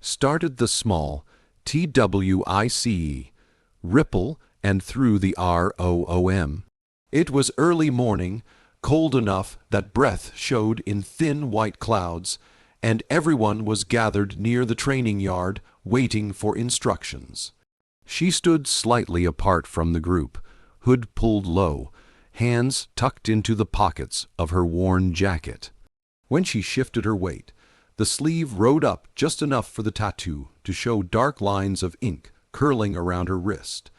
started the small TWICE, ripple, and through the ROOM. It was early morning, cold enough that breath showed in thin white clouds, and everyone was gathered near the training yard waiting for instructions. She stood slightly apart from the group, hood pulled low, hands tucked into the pockets of her worn jacket. When she shifted her weight, the sleeve rode up just enough for the tattoo to show dark lines of ink curling around her wrist,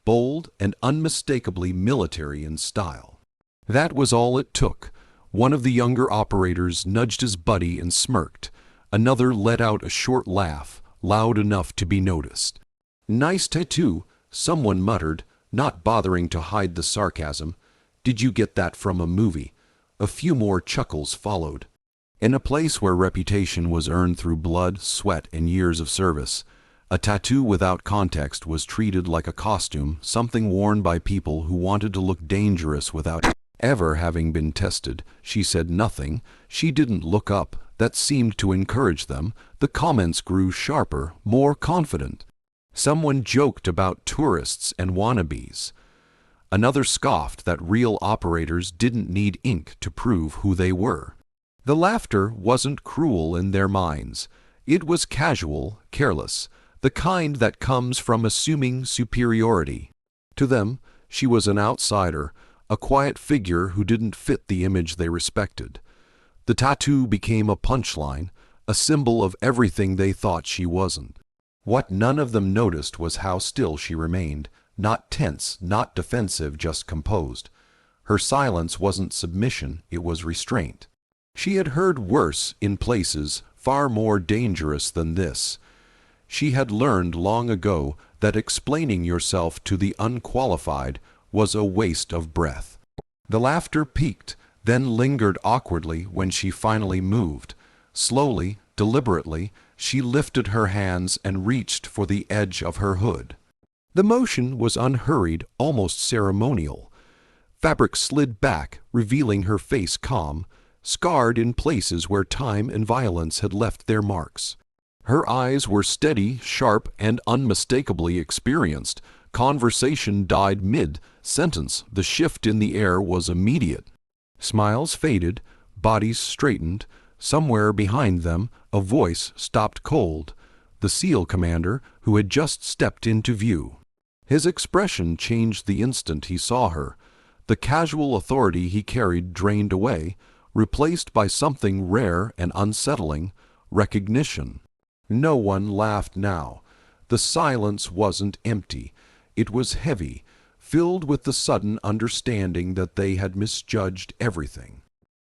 bold and unmistakably military in style. That was all it took. One of the younger operators nudged his buddy and smirked. Another let out a short laugh, loud enough to be noticed. "Nice tattoo," someone muttered, not bothering to hide the sarcasm. "Did you get that from a movie?" A few more chuckles followed. In a place where reputation was earned through blood, sweat, and years of service, a tattoo without context was treated like a costume, something worn by people who wanted to look dangerous without ever having been tested. She said nothing. She didn't look up. That seemed to encourage them. The comments grew sharper, more confident. Someone joked about tourists and wannabes. Another scoffed that real operators didn't need ink to prove who they were. The laughter wasn't cruel in their minds. It was casual, careless, the kind that comes from assuming superiority. To them, she was an outsider, a quiet figure who didn't fit the image they respected. The tattoo became a punchline, a symbol of everything they thought she wasn't. What none of them noticed was how still she remained, not tense, not defensive, just composed. Her silence wasn't submission, it was restraint. She had heard worse in places far more dangerous than this. She had learned long ago that explaining yourself to the unqualified was a waste of breath. The laughter peaked, then lingered awkwardly when she finally moved. Slowly, deliberately, she lifted her hands and reached for the edge of her hood. The motion was unhurried, almost ceremonial. Fabric slid back, revealing her face calm, scarred in places where time and violence had left their marks. Her eyes were steady, sharp, and unmistakably experienced. Conversation died mid-sentence. The shift in the air was immediate. Smiles faded, bodies straightened. Somewhere behind them, a voice stopped cold. The SEAL commander, who had just stepped into view. His expression changed the instant he saw her. The casual authority he carried drained away, replaced by something rare and unsettling, recognition. No one laughed now. The silence wasn't empty. It was heavy, filled with the sudden understanding that they had misjudged everything.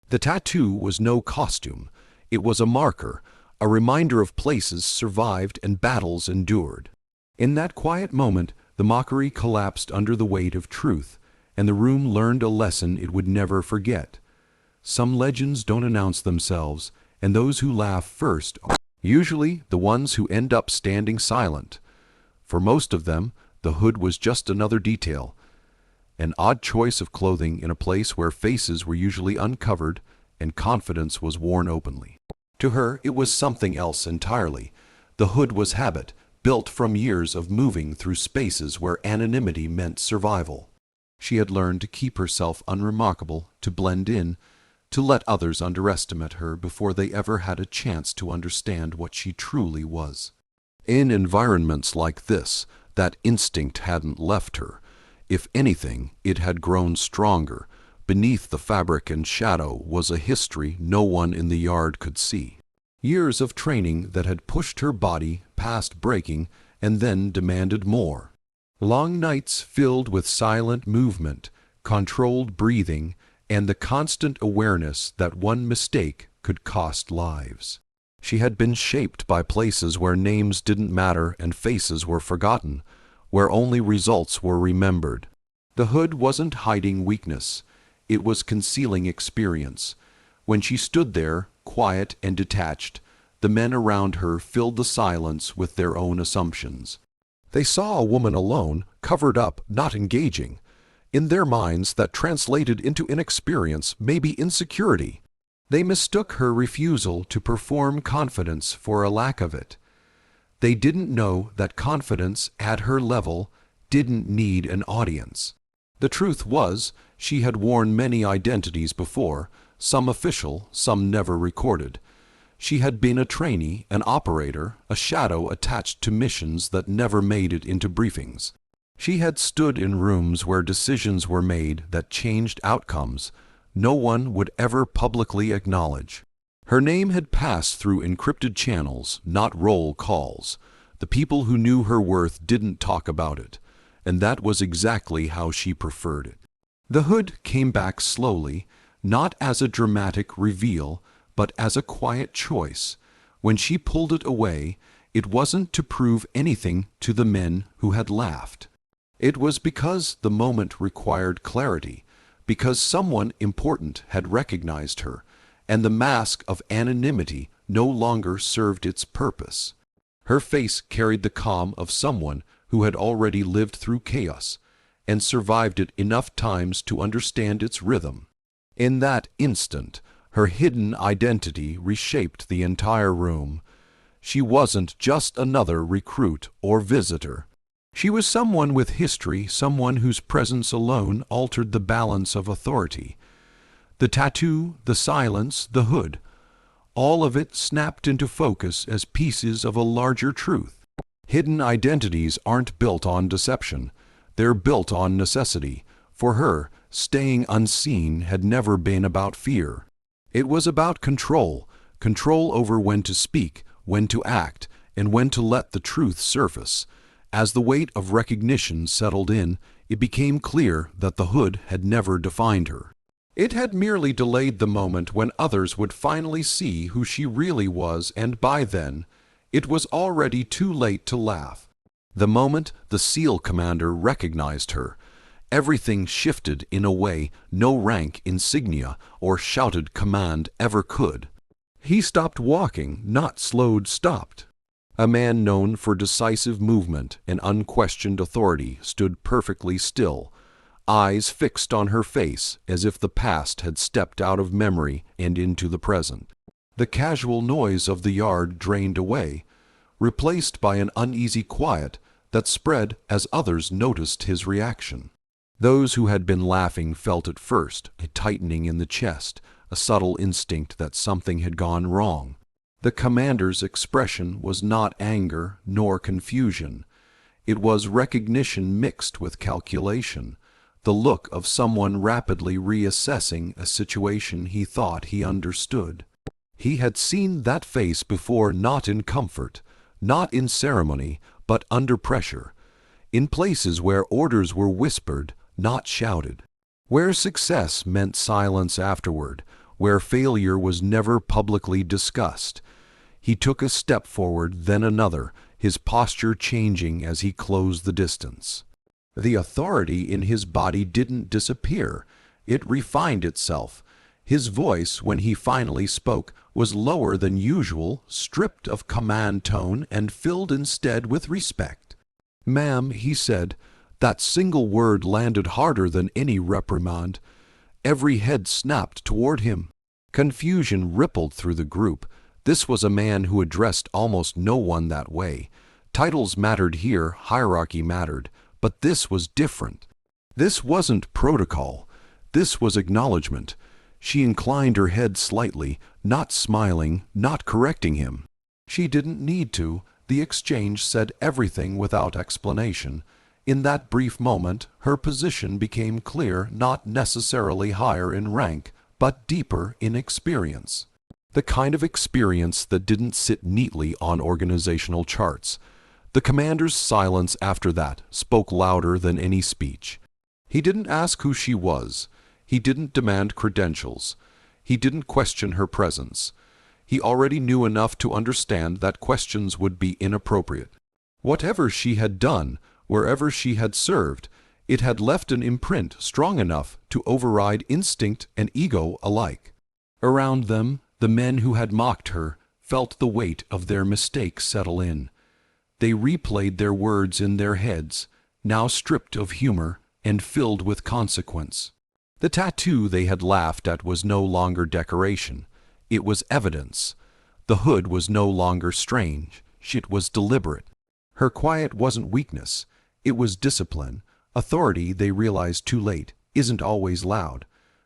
The tattoo was no costume. It was a marker, a reminder of places survived and battles endured. In that quiet moment, the mockery collapsed under the weight of truth, and the room learned a lesson it would never forget. Some legends don't announce themselves, and those who laugh first are usually the ones who end up standing silent. For most of them, the hood was just another detail, an odd choice of clothing in a place where faces were usually uncovered and confidence was worn openly. To her, it was something else entirely. The hood was habit, built from years of moving through spaces where anonymity meant survival. She had learned to keep herself unremarkable, to blend in, to let others underestimate her before they ever had a chance to understand what she truly was. In environments like this, that instinct hadn't left her. If anything, it had grown stronger. Beneath the fabric and shadow was a history no one in the yard could see. Years of training that had pushed her body past breaking and then demanded more. Long nights filled with silent movement, controlled breathing, and the constant awareness that one mistake could cost lives. She had been shaped by places where names didn't matter and faces were forgotten, where only results were remembered. The hood wasn't hiding weakness. It was concealing experience. When she stood there, quiet and detached, the men around her filled the silence with their own assumptions. They saw a woman alone, covered up, not engaging. In their minds, that translated into inexperience, maybe insecurity. They mistook her refusal to perform confidence for a lack of it. They didn't know that confidence at her level didn't need an audience. The truth was, she had worn many identities before, some official, some never recorded. She had been a trainee, an operator, a shadow attached to missions that never made it into briefings. She had stood in rooms where decisions were made that changed outcomes no one would ever publicly acknowledge. Her name had passed through encrypted channels, not roll calls. The people who knew her worth didn't talk about it, and that was exactly how she preferred it. The hood came back slowly, not as a dramatic reveal, but as a quiet choice. When she pulled it away, it wasn't to prove anything to the men who had laughed. It was because the moment required clarity, because someone important had recognized her, and the mask of anonymity no longer served its purpose. Her face carried the calm of someone who had already lived through chaos and survived it enough times to understand its rhythm. In that instant, her hidden identity reshaped the entire room. She wasn't just another recruit or visitor. She was someone with history, someone whose presence alone altered the balance of authority. The tattoo, the silence, the hood, all of it snapped into focus as pieces of a larger truth. Hidden identities aren't built on deception. They're built on necessity. For her, staying unseen had never been about fear. It was about control, control over when to speak, when to act, and when to let the truth surface. As the weight of recognition settled in, it became clear that the hood had never defined her. It had merely delayed the moment when others would finally see who she really was, and by then, it was already too late to laugh. The moment the SEAL commander recognized her, everything shifted in a way no rank, insignia, or shouted command ever could. He stopped walking, not slowed, stopped. A man known for decisive movement and unquestioned authority stood perfectly still, eyes fixed on her face as if the past had stepped out of memory and into the present. The casual noise of the yard drained away, replaced by an uneasy quiet that spread as others noticed his reaction. Those who had been laughing felt at first a tightening in the chest, a subtle instinct that something had gone wrong. The commander's expression was not anger nor confusion. It was recognition mixed with calculation, the look of someone rapidly reassessing a situation he thought he understood. He had seen that face before, not in comfort, not in ceremony, but under pressure, in places where orders were whispered, not shouted, where success meant silence afterward, where failure was never publicly discussed. He took a step forward, then another, his posture changing as he closed the distance. The authority in his body didn't disappear. It refined itself. His voice, when he finally spoke, was lower than usual, stripped of command tone, and filled instead with respect. "Ma'am," he said, that single word landed harder than any reprimand. Every head snapped toward him. Confusion rippled through the group. This was a man who addressed almost no one that way. Titles mattered here, hierarchy mattered, but this was different. This wasn't protocol. This was acknowledgement. She inclined her head slightly, not smiling, not correcting him. She didn't need to. The exchange said everything without explanation. In that brief moment, her position became clear, not necessarily higher in rank, but deeper in experience. The kind of experience that didn't sit neatly on organizational charts. The commander's silence after that spoke louder than any speech. He didn't ask who she was. He didn't demand credentials. He didn't question her presence. He already knew enough to understand that questions would be inappropriate. Whatever she had done, wherever she had served, it had left an imprint strong enough to override instinct and ego alike. Around them, the men who had mocked her felt the weight of their mistake settle in. They replayed their words in their heads, now stripped of humor and filled with consequence. The tattoo they had laughed at was no longer decoration. It was evidence. The hood was no longer strange. Shit was deliberate. Her quiet wasn't weakness. It was discipline. Authority, they realized too late, isn't always loud.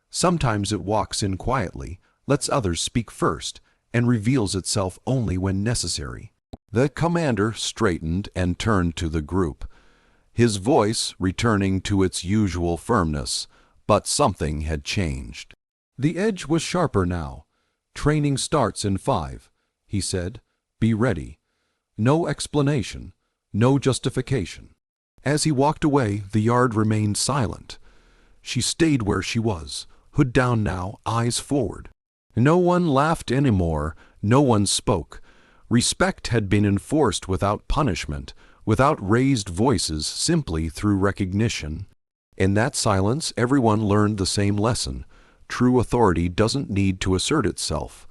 Sometimes it walks in quietly, lets others speak first, and reveals itself only when necessary. The commander straightened and turned to the group, his voice returning to its usual firmness, but something had changed. The edge was sharper now. "Training starts in 5, he said. "Be ready." No explanation, no justification. As he walked away, the yard remained silent. She stayed where she was, hood down now, eyes forward. No one laughed anymore, no one spoke. Respect had been enforced without punishment, without raised voices, simply through recognition. In that silence, everyone learned the same lesson. True authority doesn't need to assert itself.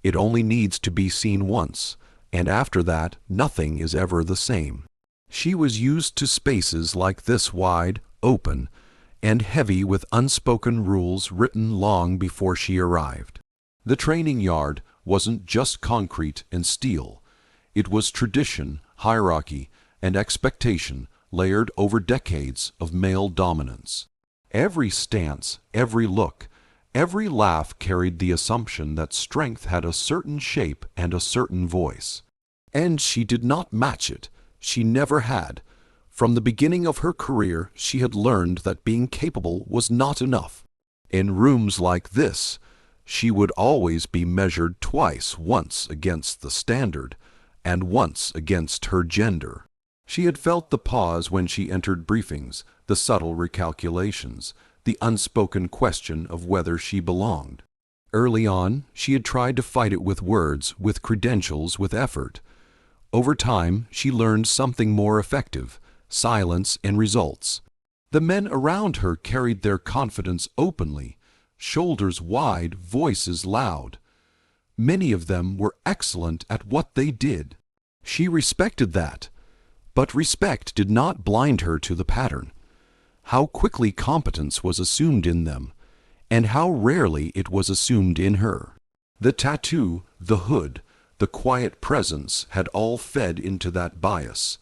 It only needs to be seen once, and after that, nothing is ever the same. She was used to spaces like this, wide, open, and heavy with unspoken rules written long before she arrived. The training yard wasn't just concrete and steel. It was tradition, hierarchy, and expectation layered over decades of male dominance. Every stance, every look, every laugh carried the assumption that strength had a certain shape and a certain voice. And she did not match it. She never had. From the beginning of her career, she had learned that being capable was not enough. In rooms like this, she would always be measured twice, once against the standard, and once against her gender. She had felt the pause when she entered briefings, the subtle recalculations, the unspoken question of whether she belonged. Early on, she had tried to fight it with words, with credentials, with effort. Over time, she learned something more effective: silence and results. The men around her carried their confidence openly, shoulders wide, voices loud. Many of them were excellent at what they did. She respected that. But respect did not blind her to the pattern. How quickly competence was assumed in them, and how rarely it was assumed in her. The tattoo, the hood, the quiet presence had all fed into that bias.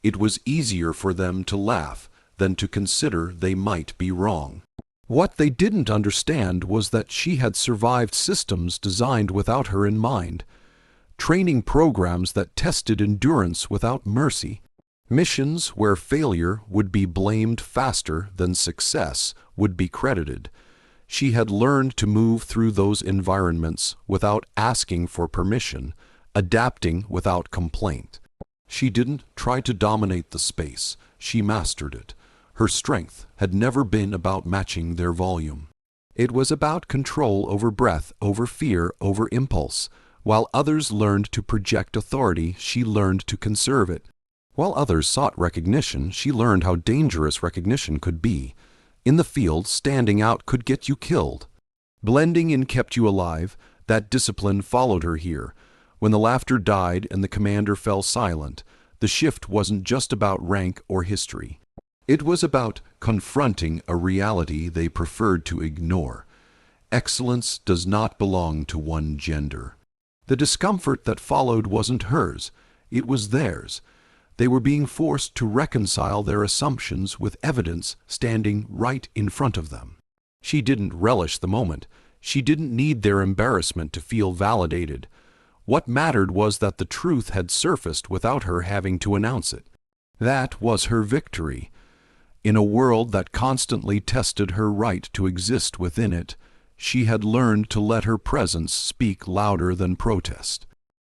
It was easier for them to laugh than to consider they might be wrong. What they didn't understand was that she had survived systems designed without her in mind, training programs that tested endurance without mercy, missions where failure would be blamed faster than success would be credited. She had learned to move through those environments without asking for permission, adapting without complaint. She didn't try to dominate the space, she mastered it. Her strength had never been about matching their volume. It was about control over breath, over fear, over impulse. While others learned to project authority, she learned to conserve it. While others sought recognition, she learned how dangerous recognition could be. In the field, standing out could get you killed. Blending in kept you alive. That discipline followed her here. When the laughter died and the commander fell silent, the shift wasn't just about rank or history. It was about confronting a reality they preferred to ignore. Excellence does not belong to one gender. The discomfort that followed wasn't hers, it was theirs. They were being forced to reconcile their assumptions with evidence standing right in front of them. She didn't relish the moment. She didn't need their embarrassment to feel validated. What mattered was that the truth had surfaced without her having to announce it. That was her victory. In a world that constantly tested her right to exist within it, she had learned to let her presence speak louder than protest.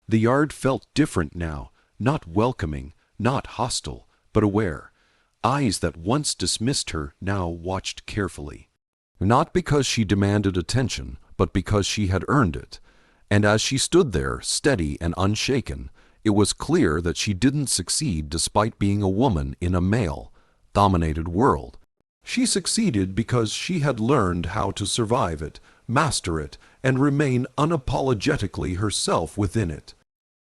The yard felt different now, not welcoming, not hostile, but aware. Eyes that once dismissed her now watched carefully. Not because she demanded attention, but because she had earned it. And as she stood there, steady and unshaken, it was clear that she didn't succeed despite being a woman in a male-dominated world. She succeeded because she had learned how to survive it, master it, and remain unapologetically herself within it.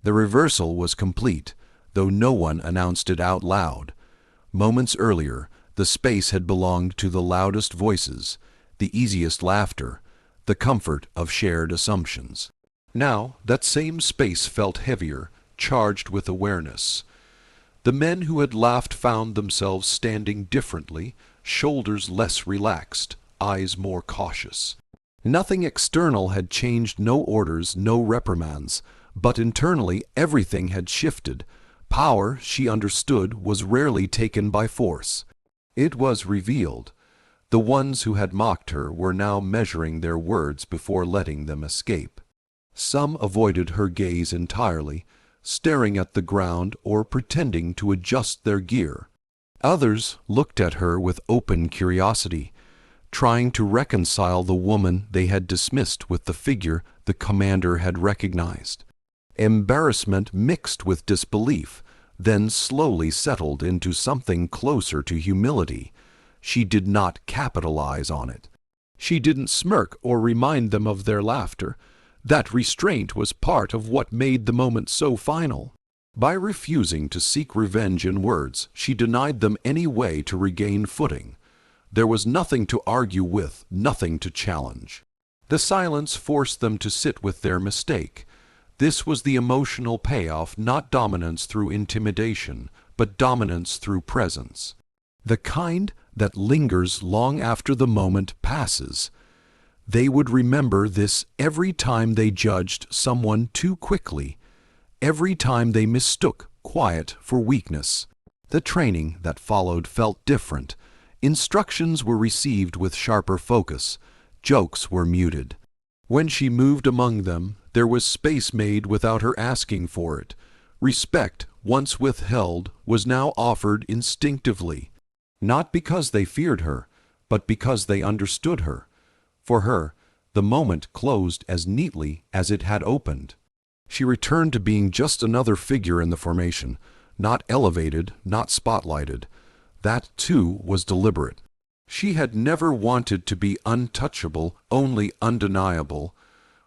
The reversal was complete, though no one announced it out loud. Moments earlier, the space had belonged to the loudest voices, the easiest laughter, the comfort of shared assumptions. Now, that same space felt heavier, charged with awareness. The men who had laughed found themselves standing differently, shoulders less relaxed, eyes more cautious. Nothing external had changed, no orders, no reprimands, but internally everything had shifted. Power, she understood, was rarely taken by force. It was revealed. The ones who had mocked her were now measuring their words before letting them escape. Some avoided her gaze entirely, staring at the ground or pretending to adjust their gear. Others looked at her with open curiosity, trying to reconcile the woman they had dismissed with the figure the commander had recognized. Embarrassment mixed with disbelief, then slowly settled into something closer to humility. She did not capitalize on it. She didn't smirk or remind them of their laughter. That restraint was part of what made the moment so final. By refusing to seek revenge in words, she denied them any way to regain footing. There was nothing to argue with, nothing to challenge. The silence forced them to sit with their mistake. This was the emotional payoff, not dominance through intimidation, but dominance through presence. The kind that lingers long after the moment passes. They would remember this every time they judged someone too quickly, every time they mistook quiet for weakness. The training that followed felt different. Instructions were received with sharper focus. Jokes were muted. When she moved among them, there was space made without her asking for it. Respect, once withheld, was now offered instinctively, not because they feared her, but because they understood her. For her, the moment closed as neatly as it had opened. She returned to being just another figure in the formation, not elevated, not spotlighted. That, too, was deliberate. She had never wanted to be untouchable, only undeniable.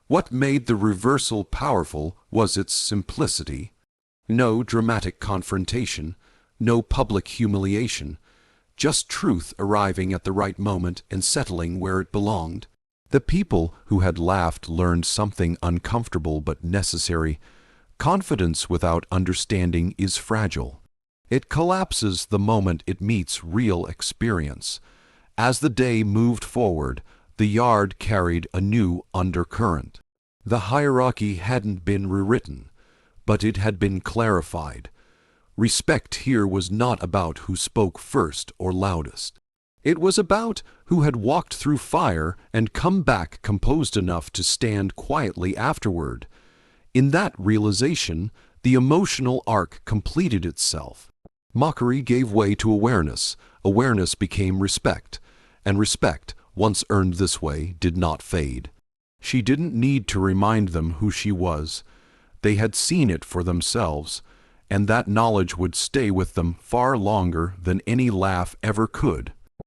What made the reversal powerful was its simplicity. No dramatic confrontation, no public humiliation, just truth arriving at the right moment and settling where it belonged. The people who had laughed learned something uncomfortable but necessary. Confidence without understanding is fragile. It collapses the moment it meets real experience. As the day moved forward, the yard carried a new undercurrent. The hierarchy hadn't been rewritten, but it had been clarified. Respect here was not about who spoke first or loudest. It was about who had walked through fire and come back composed enough to stand quietly afterward. In that realization, the emotional arc completed itself. Mockery gave way to awareness. Awareness became respect, and respect, once earned this way, did not fade. She didn't need to remind them who she was. They had seen it for themselves, and that knowledge would stay with them far longer than any laugh ever could.